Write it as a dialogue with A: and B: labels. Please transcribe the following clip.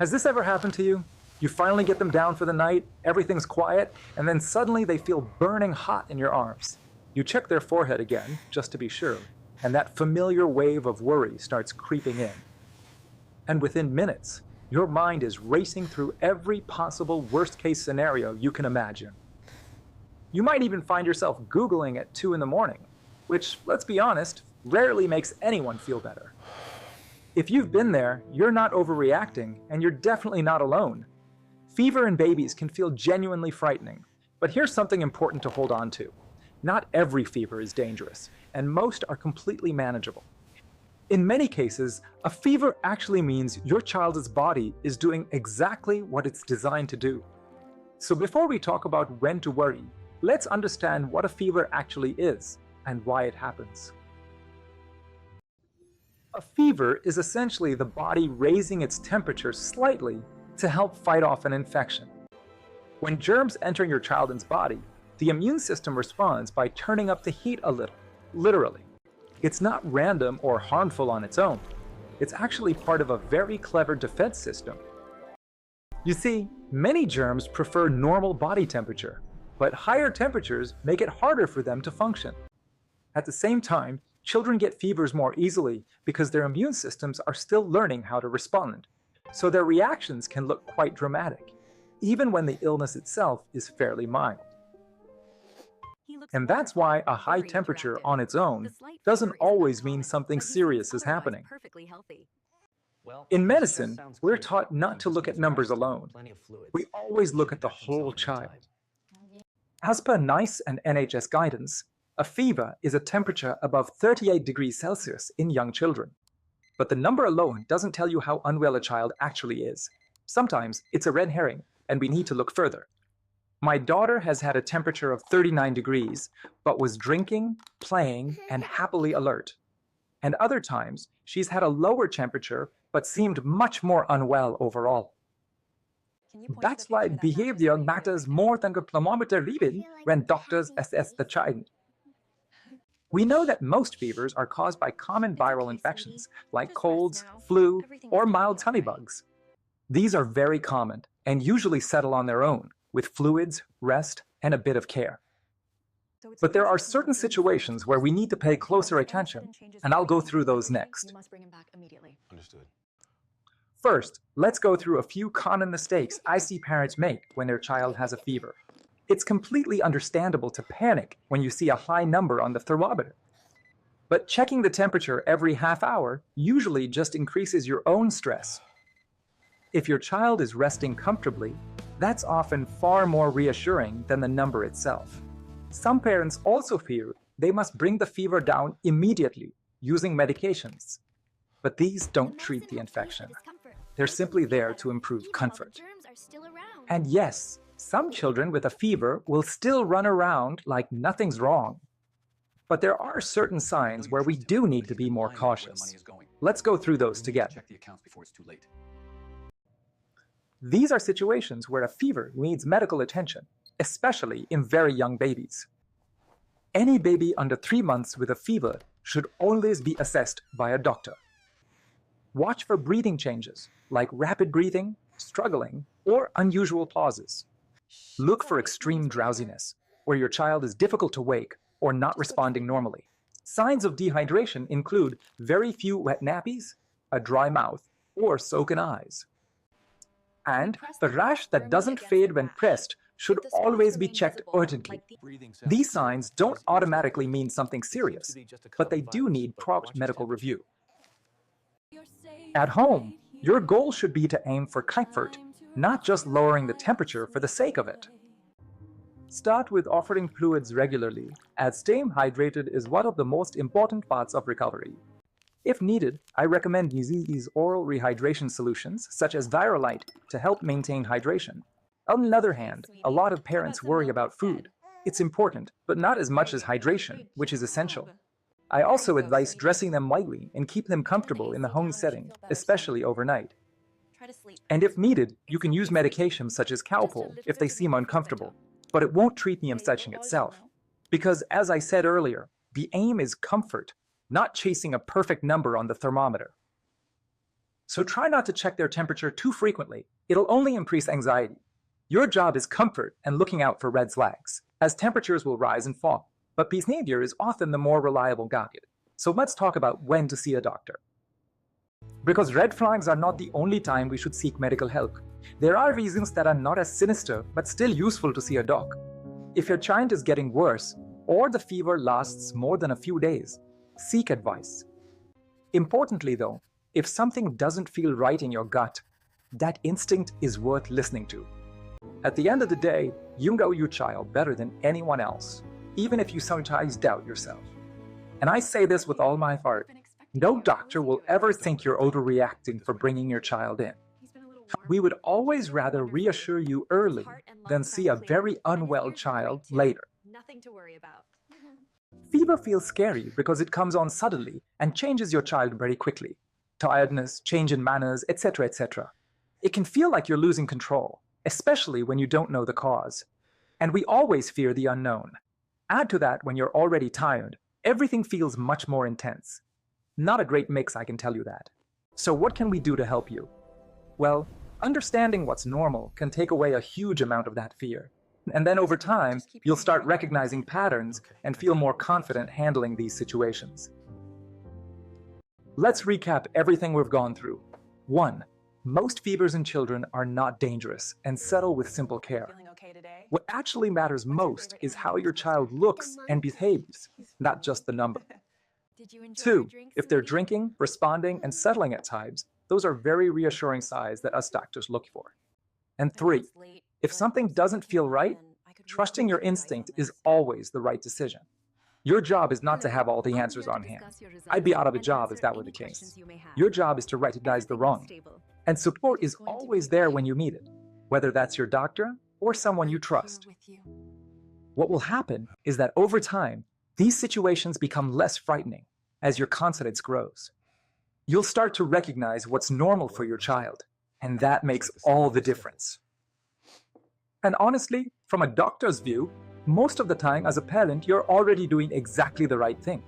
A: Has this ever happened to you? You finally get them down for the night, everything's quiet, and then suddenly they feel burning hot in your arms. You check their forehead again, just to be sure, and that familiar wave of worry starts creeping in. And within minutes, your mind is racing through every possible worst-case scenario you can imagine. You might even find yourself Googling at 2 in the morning, which, let's be honest, rarely makes anyone feel better. If you've been there, you're not overreacting, and you're definitely not alone. Fever in babies can feel genuinely frightening, but here's something important to hold on to. Not every fever is dangerous, and most are completely manageable. In many cases, a fever actually means your child's body is doing exactly what it's designed to do. So before we talk about when to worry, let's understand what a fever actually is and why it happens. A fever is essentially the body raising its temperature slightly to help fight off an infection. When germs enter your child's body, the immune system responds by turning up the heat a little, literally. It's not random or harmful on its own. It's actually part of a very clever defense system. You see, many germs prefer normal body temperature, but higher temperatures make it harder for them to function. At the same time, children get fevers more easily because their immune systems are still learning how to respond, so their reactions can look quite dramatic, even when the illness itself is fairly mild. And that's why a high temperature on its own doesn't always mean something serious is happening. In medicine, we're taught not to look at numbers alone. We always look at the whole child. As per NICE and NHS guidance, a fever is a temperature above 38 degrees Celsius in young children. But the number alone doesn't tell you how unwell a child actually is. Sometimes it's a red herring, and we need to look further. My daughter has had a temperature of 39 degrees, but was drinking, playing, and happily alert. And other times, she's had a lower temperature, but seemed much more unwell overall. That's why behavior matters more than the thermometer reading when doctors assess the child. We know that most fevers are caused by common viral infections, like colds, flu, or mild tummy bugs. These are very common and usually settle on their own, with fluids, rest, and a bit of care. But there are certain situations where we need to pay closer attention, and I'll go through those next.
B: Understood.
A: First, let's go through a few common mistakes I see parents make when their child has a fever. It's completely understandable to panic when you see a high number on the thermometer. But checking the temperature every half hour usually just increases your own stress. If your child is resting comfortably, that's often far more reassuring than the number itself. Some parents also fear they must bring the fever down immediately using medications. But these don't treat the infection. They're simply there to improve comfort. And yes, some children with a fever will still run around like nothing's wrong. But there are certain signs where we do need to be more cautious. Let's go through those together.
B: Check the accounts before it's too late.
A: These are situations where a fever needs medical attention, especially in very young babies. Any baby under 3 months with a fever should always be assessed by a doctor. Watch for breathing changes, like rapid breathing, struggling, or unusual pauses. Look for extreme drowsiness, where your child is difficult to wake or not responding normally. Signs of dehydration include very few wet nappies, a dry mouth, or soaken eyes. And the rash that doesn't fade when pressed should always be checked urgently. These signs don't automatically mean something serious, but they do need prompt medical review. At home, your goal should be to aim for comfort, not just lowering the temperature for the sake of it. Start with offering fluids regularly, as staying hydrated is one of the most important parts of recovery. If needed, I recommend using these oral rehydration solutions, such as Virolite, to help maintain hydration. On the other hand, a lot of parents worry about food. It's important, but not as much as hydration, which is essential. I also advise dressing them lightly and keep them comfortable in the home setting, especially overnight. And if needed, you can use medications such as Calpol if they seem uncomfortable, but it won't treat the infection itself. Because, as I said earlier, the aim is comfort, not chasing a perfect number on the thermometer. So try not to check their temperature too frequently. It'll only increase anxiety. Your job is comfort and looking out for red flags, as temperatures will rise and fall. But behavior is often the more reliable guide. So let's talk about when to see a doctor. Because red flags are not the only time we should seek medical help. There are reasons that are not as sinister but still useful to see a doc. If your child is getting worse or the fever lasts more than a few days, seek advice. Importantly though, if something doesn't feel right in your gut, that instinct is worth listening to. At the end of the day, you know your child better than anyone else, even if you sometimes doubt yourself. And I say this with all my heart. No doctor will ever think you're overreacting for bringing your child in. We would always rather reassure you early than see a very unwell child later.
C: Nothing to worry about.
A: Fever feels scary because it comes on suddenly and changes your child very quickly. Tiredness, change in manners, etc., etc. It can feel like you're losing control, especially when you don't know the cause. And we always fear the unknown. Add to that when you're already tired, everything feels much more intense. Not a great mix, I can tell you that. So what can we do to help you? Well, understanding what's normal can take away a huge amount of that fear. And then over time, you'll start recognizing patterns and feel more confident handling these situations. Let's recap everything we've gone through. 1. Most fevers in children are not dangerous and settle with simple care.
C: Feeling okay today?
A: What actually matters most is how your child looks and behaves, not just the number.
C: Did you enjoy
A: 2.
C: your drinks,
A: If they're
C: Amit?
A: drinking, responding, and settling at times, those are very reassuring signs that us doctors look for. And
C: I know
A: 3.
C: it's late,
A: If
C: but
A: something
C: I'm
A: doesn't
C: so
A: feel
C: tired
A: right,
C: and I could really
A: trusting
C: use
A: your
C: advice on
A: instinct is
C: this.
A: always the right decision. Your job is not to
C: Hello,
A: have all the
C: I'm
A: answers
C: here to
A: on hand.
C: discuss your
A: I'd be out of a
C: results
A: job
C: and
A: if that
C: answer
A: were the
C: any questions
A: case.
C: you may have.
A: Your job is to recognize the
C: Everything is
A: wrong.
C: stable.
A: And support
C: It is
A: is
C: going to be
A: always there
C: okay.
A: when you need it, whether that's your doctor or someone you
C: Right here
A: trust.
C: with you.
A: What will happen is that over time, these situations become less frightening as your confidence grows. You'll start to recognize what's normal for your child, and that makes all the difference. And honestly, from a doctor's view, most of the time as a parent, you're already doing exactly the right thing.